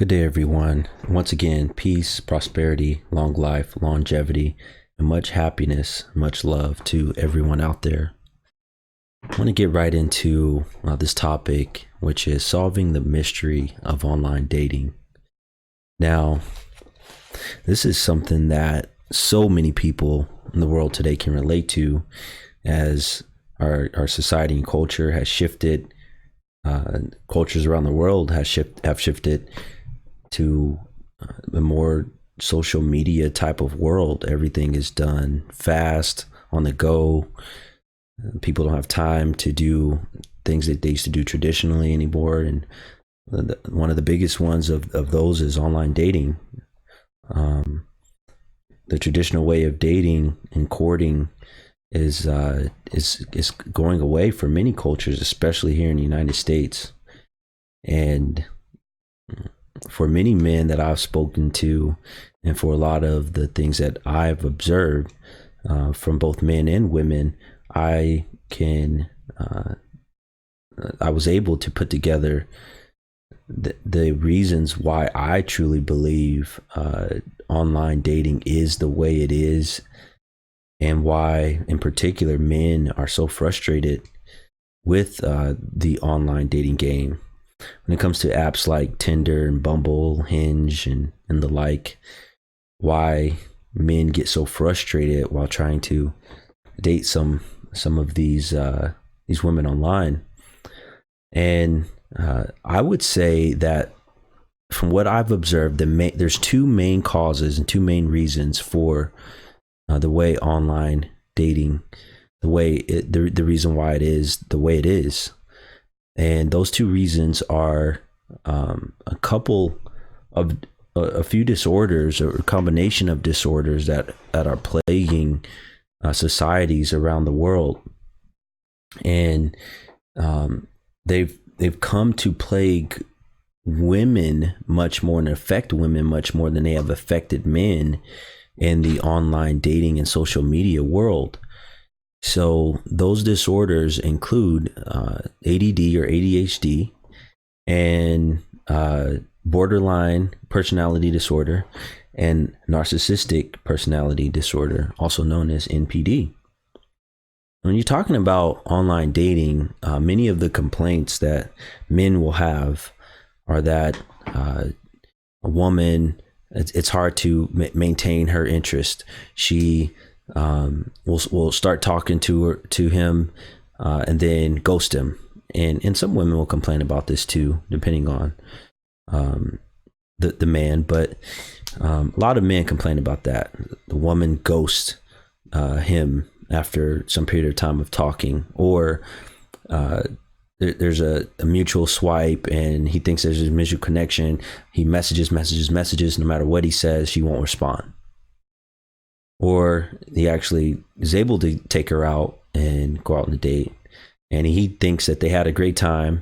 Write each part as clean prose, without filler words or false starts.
Good day, everyone. Once again, peace, prosperity, long life, longevity, and much happiness, much love to everyone out there. I want to get right into this topic, which is solving the mystery of online dating. Now, this is something that so many people in the world today can relate to, as our society and culture has shifted. Cultures around the world have shifted to a more social media type of world. Everything is done fast, on the go. People don't have time to do things that they used to do traditionally anymore. And one of the biggest ones of those is online dating. The traditional way of dating and courting is going away for many cultures, especially here in the United States. And for many men that I've spoken to, and for a lot of the things that I've observed from both men and women, I was able to put together the reasons why I truly believe online dating is the way it is, and why, in particular, men are so frustrated with the online dating game. When it comes to apps like Tinder and Bumble, Hinge, and the like, why men get so frustrated while trying to date some of these women online. And I would say that from what I've observed, there's two main causes and two main reasons for the way online dating, the reason why it is the way it is. And those two reasons are a few disorders, or a combination of disorders that are plaguing societies around the world. And they've come to plague women much more and affect women much more than they have affected men in the online dating and social media world. So those disorders include ADD or ADHD, and borderline personality disorder, and narcissistic personality disorder, also known as NPD. When you're talking about online dating, many of the complaints that men will have are that a woman, it's hard to maintain her interest. She will start talking to him and then ghost him. And some women will complain about this too, depending on the man. But a lot of men complain about that. The woman ghosts him after some period of time of talking, or there's a mutual swipe and he thinks there's a mutual connection. He messages. No matter what he says, she won't respond. Or he actually is able to take her out and go out on a date, and he thinks that they had a great time,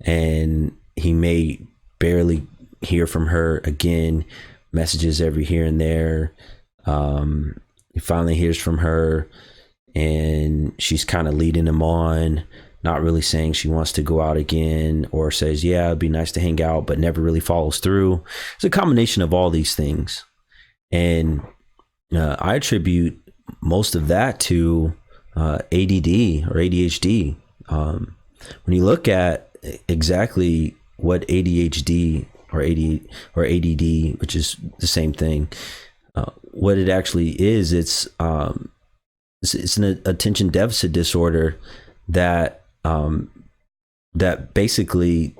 and he may barely hear from her again, messages every here and there. He finally hears from her, and she's kind of leading him on, not really saying she wants to go out again, or says, yeah, it'd be nice to hang out, but never really follows through. It's a combination of all these things. And I attribute most of that to ADD or ADHD. When you look at exactly what ADHD or ADD, which is the same thing, what it actually is, it's an attention deficit disorder that basically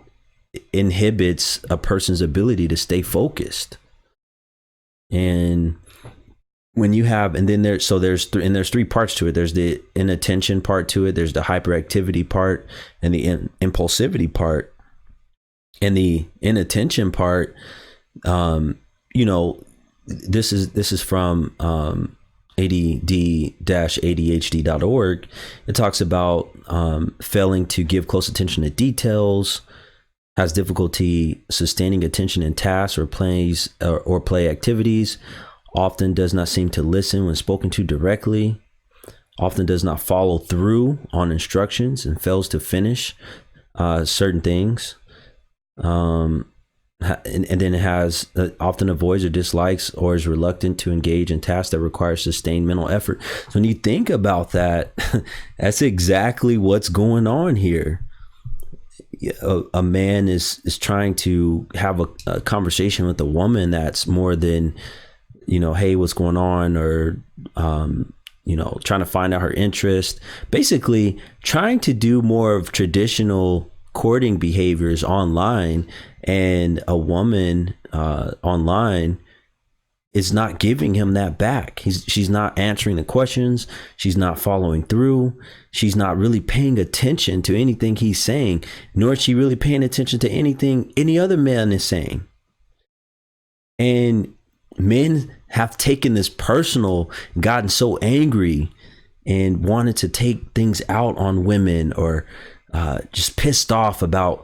inhibits a person's ability to stay focused. And when you have, and then there's three parts to it. There's the inattention part to it. There's the hyperactivity part, and the impulsivity part. And the inattention part, this is from ADD-ADHD.org. It talks about failing to give close attention to details, has difficulty sustaining attention in tasks or play activities, often does not seem to listen when spoken to directly, often does not follow through on instructions, and fails to finish certain things. and then it has often avoids or dislikes or is reluctant to engage in tasks that require sustained mental effort. So when you think about that's exactly what's going on here. A man is trying to have a conversation with a woman that's more than, hey, what's going on, or trying to find out her interest, basically trying to do more of traditional courting behaviors online. And a woman online is not giving him that back. She's not answering the questions. She's not following through. She's not really paying attention to anything he's saying, nor is she really paying attention to anything any other man is saying. And men have taken this personal, gotten so angry, and wanted to take things out on women, or just pissed off about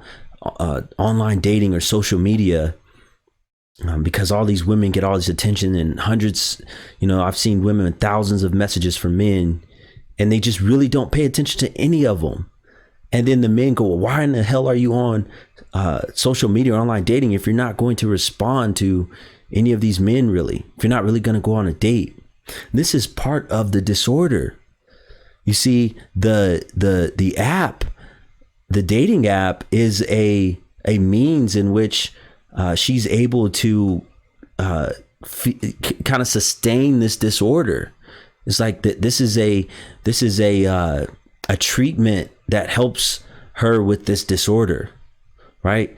online dating or social media, because all these women get all this attention and hundreds, I've seen women with thousands of messages from men, and they just really don't pay attention to any of them. And then the men go, well, why in the hell are you on social media or online dating if you're not going to respond to any of these men, really, if you're not really going to go on a date? This is part of the disorder. You see, the app, the dating app, is a means in which she's able to kind of sustain this disorder. It's like this is a treatment that helps her with this disorder, right?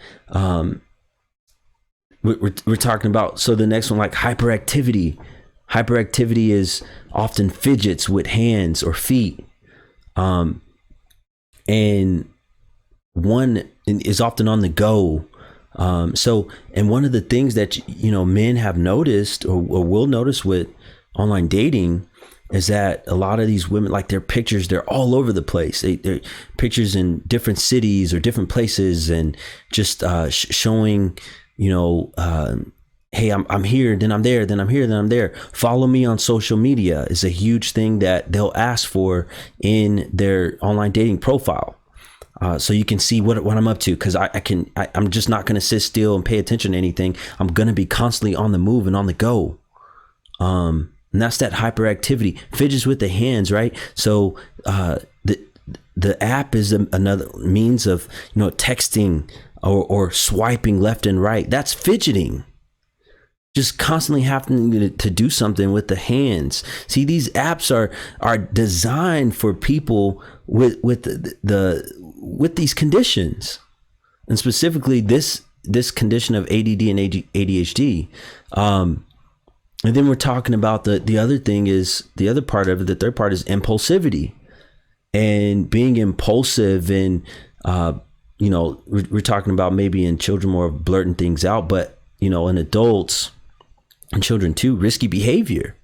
We're talking about, so the next one, like hyperactivity. Hyperactivity is often fidgets with hands or feet, and one is often on the go. And one of the things that men have noticed or will notice with online dating is that a lot of these women, like their pictures, they're all over the place. They're pictures in different cities or different places, and just showing, hey, I'm here, then I'm there, then I'm here, then I'm there. Follow me on social media is a huge thing that they'll ask for in their online dating profile. So you can see what I'm up to, because I'm just not going to sit still and pay attention to anything. I'm going to be constantly on the move and on the go. And that's that hyperactivity. Fidgets with the hands, right? So the app is another means of texting or swiping left and right. That's fidgeting. Just constantly having to do something with the hands. See, these apps are designed for people with these conditions, and specifically this condition of ADD and ADHD. And then we're talking about the other thing is, the other part of it, the third part is impulsivity, and being impulsive. And we're talking about maybe in children more blurting things out, but in adults and children too, risky behavior.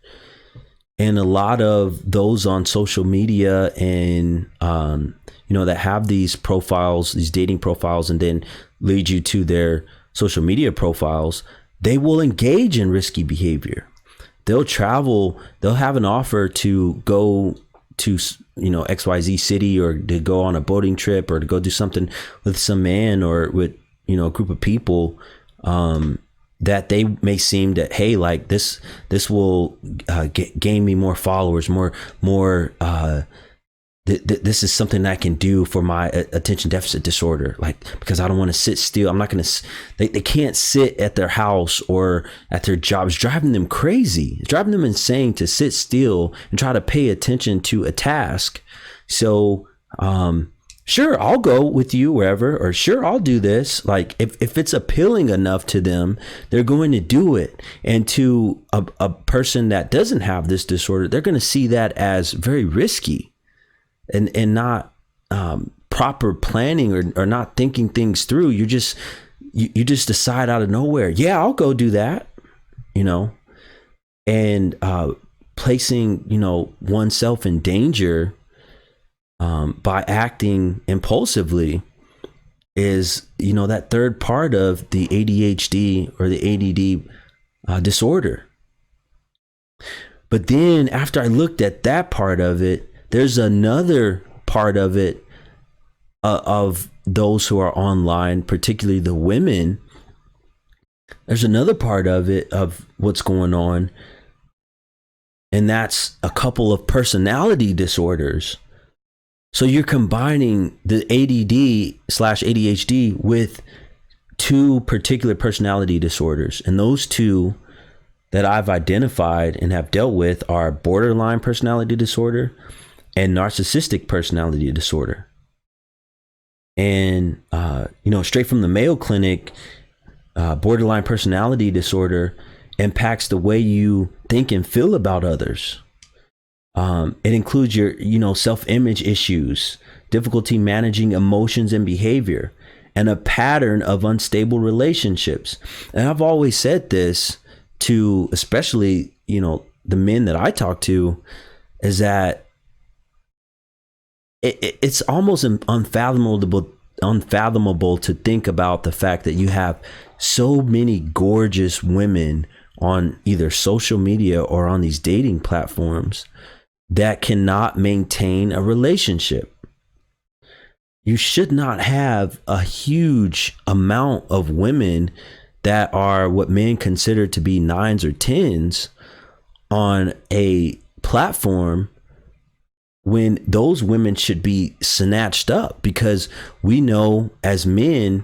And a lot of those on social media and that have these profiles, these dating profiles, and then lead you to their social media profiles, they will engage in risky behavior. They'll travel, they'll have an offer to go to XYZ city, or to go on a boating trip, or to go do something with some man, or with a group of people, that they may seem that, hey, like this will gain me more followers, more this is something I can do for my attention deficit disorder, like, because I don't want to sit still. I'm not going to, they can't sit at their house or at their job. It's driving them crazy. It's driving them insane to sit still and try to pay attention to a task. So, sure, I'll go with you wherever, or sure, I'll do this. Like, if it's appealing enough to them, they're going to do it. And to a person that doesn't have this disorder, they're going to see that as very risky. And not proper planning, or not thinking things through. You just decide out of nowhere, yeah, I'll go do that, and placing oneself in danger by acting impulsively is that third part of the ADHD or the ADD disorder. But then after I looked at that part of it, there's another part of it, of those who are online, particularly the women, There's another part of it, of what's going on, and that's a couple of personality disorders. So you're combining the ADD/ADHD with two particular personality disorders. And those two that I've identified and have dealt with are borderline personality disorder and narcissistic personality disorder. And, straight from the Mayo Clinic, borderline personality disorder impacts the way you think and feel about others. It includes your, self-image issues, difficulty managing emotions and behavior, and a pattern of unstable relationships. And I've always said this to, especially, the men that I talk to, is that it's almost unfathomable to think about the fact that you have so many gorgeous women on either social media or on these dating platforms that cannot maintain a relationship. You should not have a huge amount of women that are what men consider to be 9s or 10s on a platform, when those women should be snatched up, because we know as men,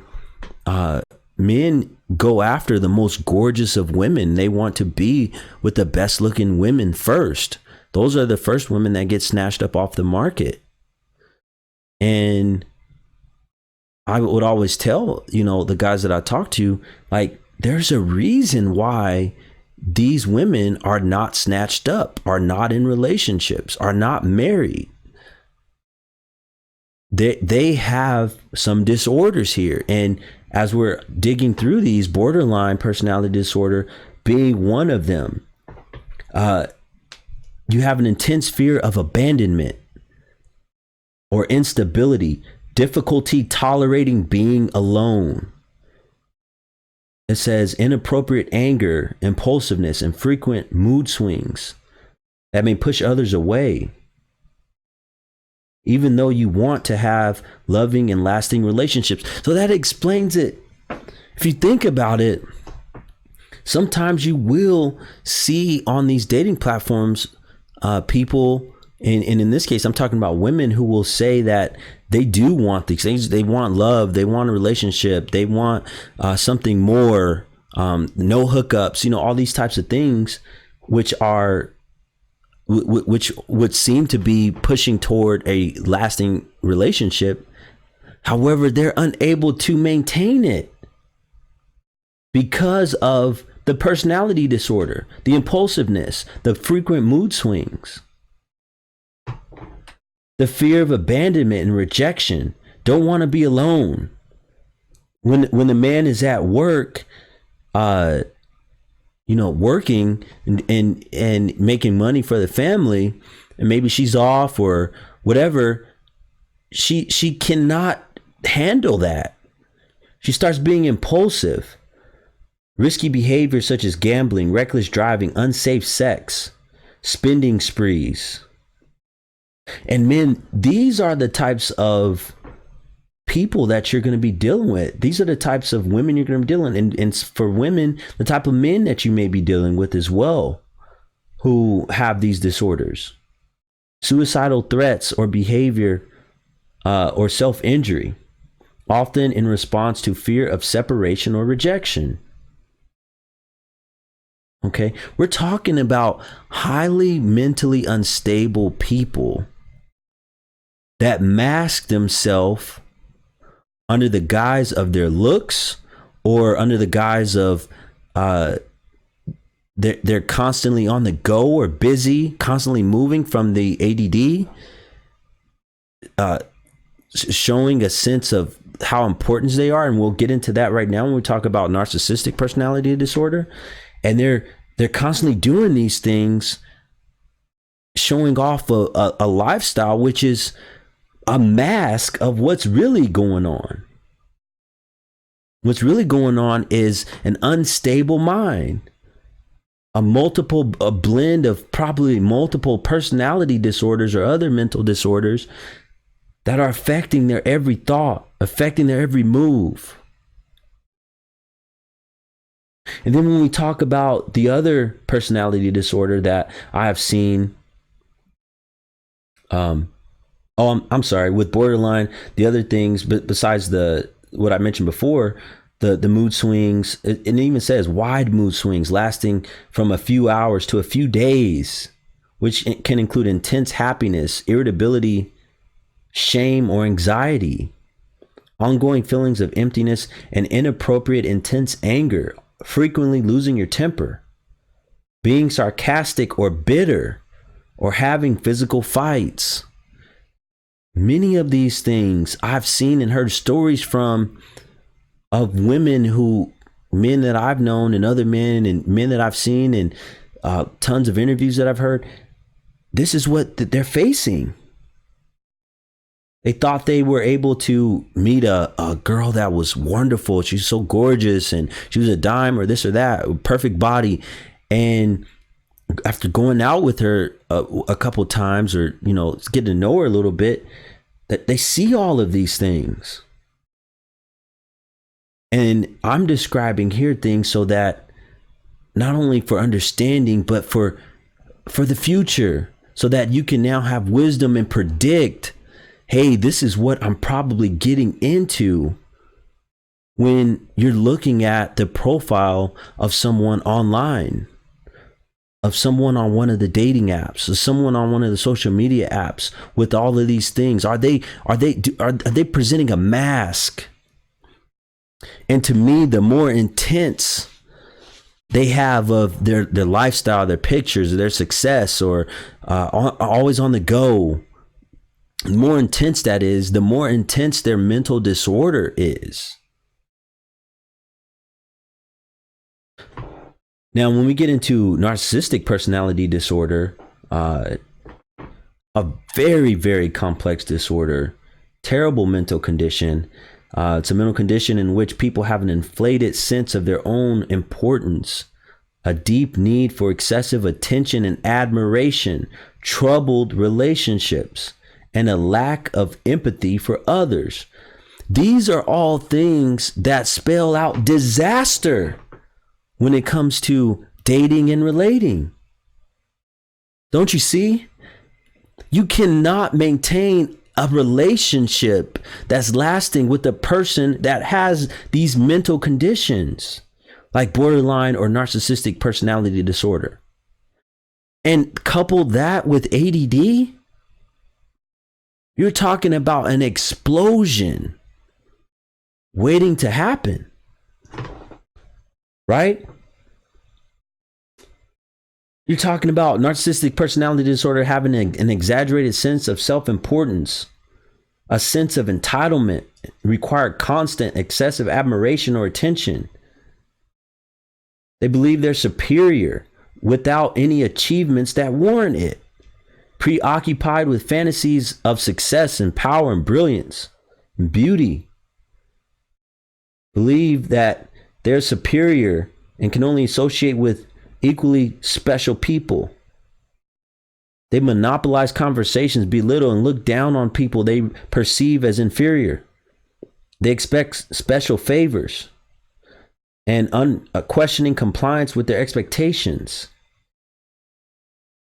men go after the most gorgeous of women. They want to be with the best looking women first. Those are the first women that get snatched up off the market. And I would always tell, the guys that I talk to, like, there's a reason why these women are not snatched up, are not in relationships, are not married. They have some disorders here. And as we're digging through these, borderline personality disorder being one of them, you have an intense fear of abandonment or instability, difficulty tolerating being alone. It says inappropriate anger, impulsiveness, and frequent mood swings that may push others away, even though you want to have loving and lasting relationships. So that explains it. If you think about it, sometimes you will see on these dating platforms people, and in this case, I'm talking about women, who will say that they do want these things. They want love. They want a relationship. They want something more, no hookups, all these types of things, which would seem to be pushing toward a lasting relationship. However, they're unable to maintain it because of the personality disorder, the impulsiveness, the frequent mood swings, the fear of abandonment and rejection, don't want to be alone. When the man is at work, working and making money for the family, and maybe she's off or whatever, she cannot handle that. She starts being impulsive. Risky behavior such as gambling, reckless driving, unsafe sex, spending sprees. And men, these are the types of people that you're going to be dealing with. These are the types of women you're going to be dealing with. And for women, the type of men that you may be dealing with as well, who have these disorders. Suicidal threats or behavior or self-injury, often in response to fear of separation or rejection. Okay, we're talking about highly mentally unstable people that mask themselves under the guise of their looks, or under the guise of they're constantly on the go or busy, constantly moving from the ADD, showing a sense of how important they are. And we'll get into that right now when we talk about narcissistic personality disorder. And they're constantly doing these things, showing off a lifestyle which is a mask of what's really going on. What's really going on is an unstable mind, a blend of probably multiple personality disorders or other mental disorders that are affecting their every thought, affecting their every move. And then when we talk about the other personality disorder that I have seen, I'm sorry, with borderline, the other things, but besides what I mentioned before, the mood swings, it even says wide mood swings lasting from a few hours to a few days, which can include intense happiness, irritability, shame, or anxiety, ongoing feelings of emptiness, and inappropriate intense anger, frequently losing your temper, being sarcastic or bitter, or having physical fights. Many of these things I've seen and heard stories from of women men that I've known and other men and men that I've seen and tons of interviews that I've heard. This is what they're facing. They thought they were able to meet a girl that was wonderful. She's so gorgeous and she was a dime or this or that, perfect body. And after going out with her a couple times, or, getting to know her a little bit, that they see all of these things. And I'm describing here things so that not only for understanding, but for the future, so that you can now have wisdom and predict, hey, this is what I'm probably getting into when you're looking at the profile of someone online, of someone on one of the dating apps, or someone on one of the social media apps with all of these things. Are they presenting a mask? And to me, the more intense they have of their lifestyle, their pictures, their success, or always on the go, the more intense that is, the more intense their mental disorder is. Now, when we get into narcissistic personality disorder, a very, very complex disorder, terrible mental condition. It's a mental condition in which people have an inflated sense of their own importance, a deep need for excessive attention and admiration, troubled relationships, and a lack of empathy for others. These are all things that spell out disaster when it comes to dating and relating. Don't you see? You cannot maintain a relationship that's lasting with a person that has these mental conditions like borderline or narcissistic personality disorder. And couple that with ADD, you're talking about an explosion waiting to happen, right? You're talking about narcissistic personality disorder having an exaggerated sense of self-importance, a sense of entitlement, require constant, excessive admiration or attention. They believe they're superior without any achievements that warrant it. Preoccupied with fantasies of success and power and brilliance and beauty. Believe that they're superior and can only associate with equally special people. They monopolize conversations, belittle and look down on people they perceive as inferior. They expect special favors and questioning compliance with their expectations.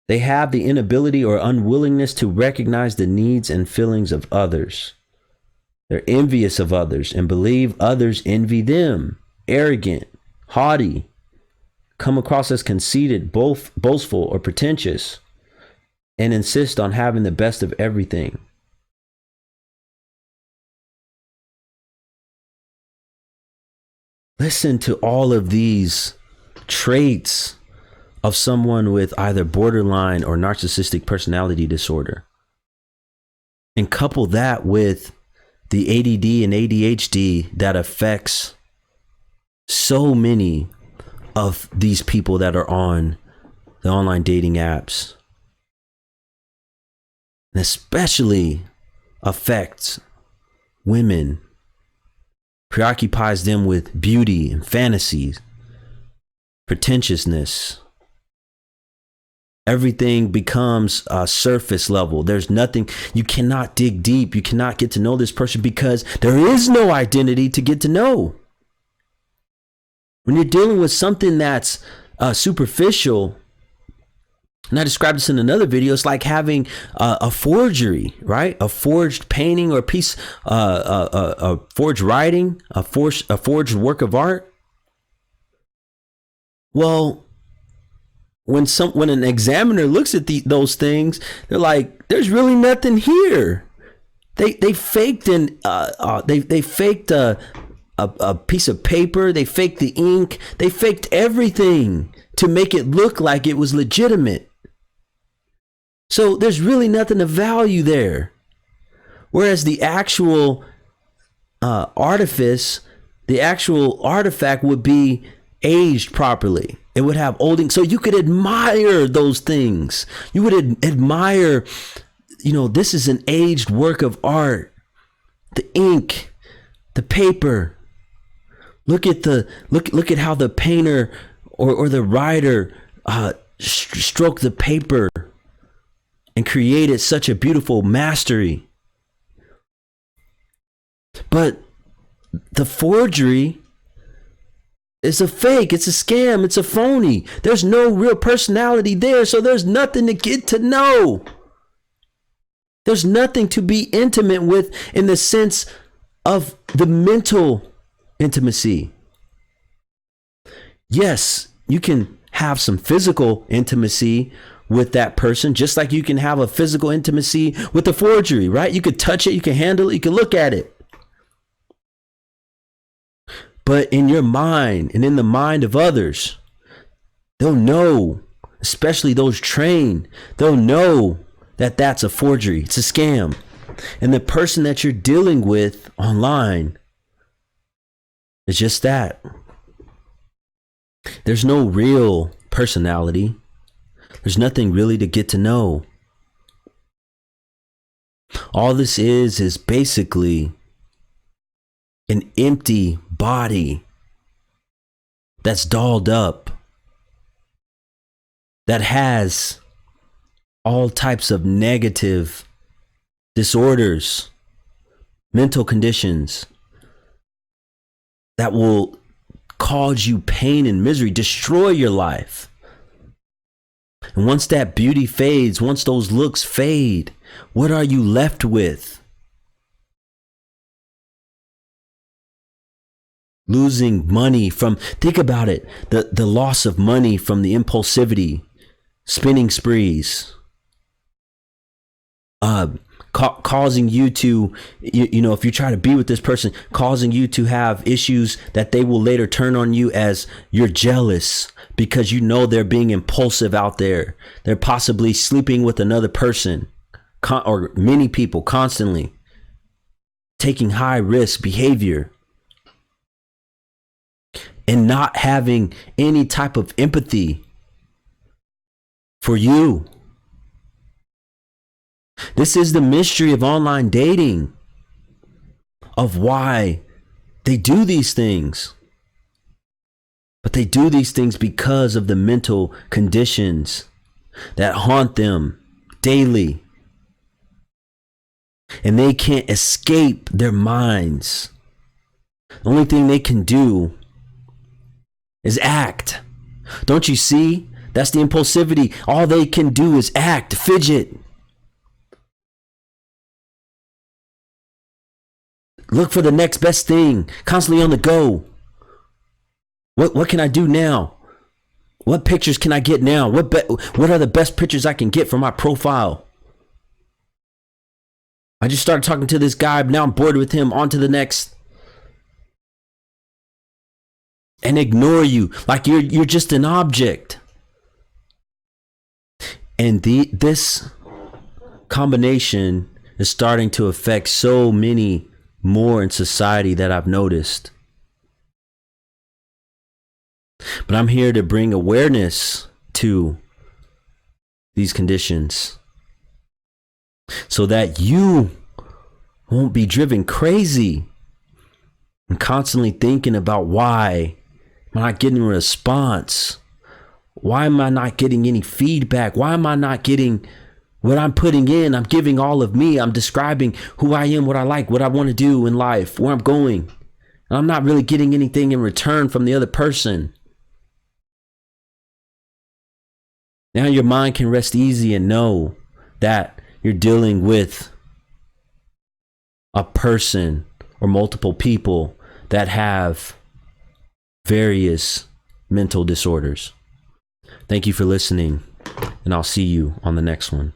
They have the inability or unwillingness to recognize the needs and feelings of others. They're envious of others and believe others envy them. Arrogant, haughty, come across as conceited, boastful, or pretentious, and insist on having the best of everything. Listen to all of these traits of someone with either borderline or narcissistic personality disorder, and couple that with the ADD and ADHD that affects so many of these people that are on the online dating apps, and especially affects women, preoccupies them with beauty and fantasies, pretentiousness. Everything becomes surface level. There's nothing, you cannot dig deep. You cannot get to know this person because there is no identity to get to know. When you're dealing with something that's superficial, and I described this in another video, it's like having a forgery, right? A forged painting or a piece, a forged writing, a forged work of art. Well, when an examiner looks at those things, they're like, there's really nothing here. They faked they faked a piece of paper. They faked the ink. They faked everything to make it look like it was legitimate. So there's really nothing of value there. Whereas the actual artifice, the actual artifact would be aged properly. It would have old ink. So you could admire those things. You would admire, this is an aged work of art. The ink, the paper. Look at how the painter or the writer stroked the paper and created such a beautiful mastery. But the forgery is a fake, it's a scam, it's a phony. There's no real personality there, so there's nothing to get to know. There's nothing to be intimate with in the sense of the mental intimacy. Yes, you can have some physical intimacy with that person, just like you can have a physical intimacy with the forgery, right? You could touch it, you can handle it, you can look at it. But in your mind and in the mind of others, they'll know, especially those trained, they'll know that that's a forgery, it's a scam. And the person that you're dealing with online is just that. There's no real personality. There's nothing really to get to know. All this is basically an empty body that's dolled up, that has all types of negative disorders, mental conditions that will cause you pain and misery, destroy your life. And once that beauty fades, once those looks fade, what are you left with? Losing money from, think about it, the loss of money from the impulsivity, spending sprees, causing you to, if you try to be with this person, causing you to have issues that they will later turn on you as you're jealous because they're being impulsive out there. They're possibly sleeping with another person or many people constantly, taking high risk behavior and not having any type of empathy for you. This is the mystery of online dating, of why they do these things. But they do these things because of the mental conditions that haunt them daily. And they can't escape their minds. The only thing they can do is act. Don't you see? That's the impulsivity. All they can do is act, fidget. Look for the next best thing, constantly on the go. What can I do now? What pictures can I get now? What are the best pictures I can get for my profile? I just started talking to this guy, now I'm bored with him, on to the next. And ignore you like you're just an object. And this combination is starting to affect so many more in society that I've noticed. But I'm here to bring awareness to these conditions so that you won't be driven crazy and constantly thinking about why am I not getting a response? Why am I not getting any feedback? Why am I not getting what I'm putting in? I'm giving all of me. I'm describing who I am, what I like, what I want to do in life, where I'm going. And I'm not really getting anything in return from the other person. Now your mind can rest easy and know that you're dealing with a person or multiple people that have various mental disorders. Thank you for listening, and I'll see you on the next one.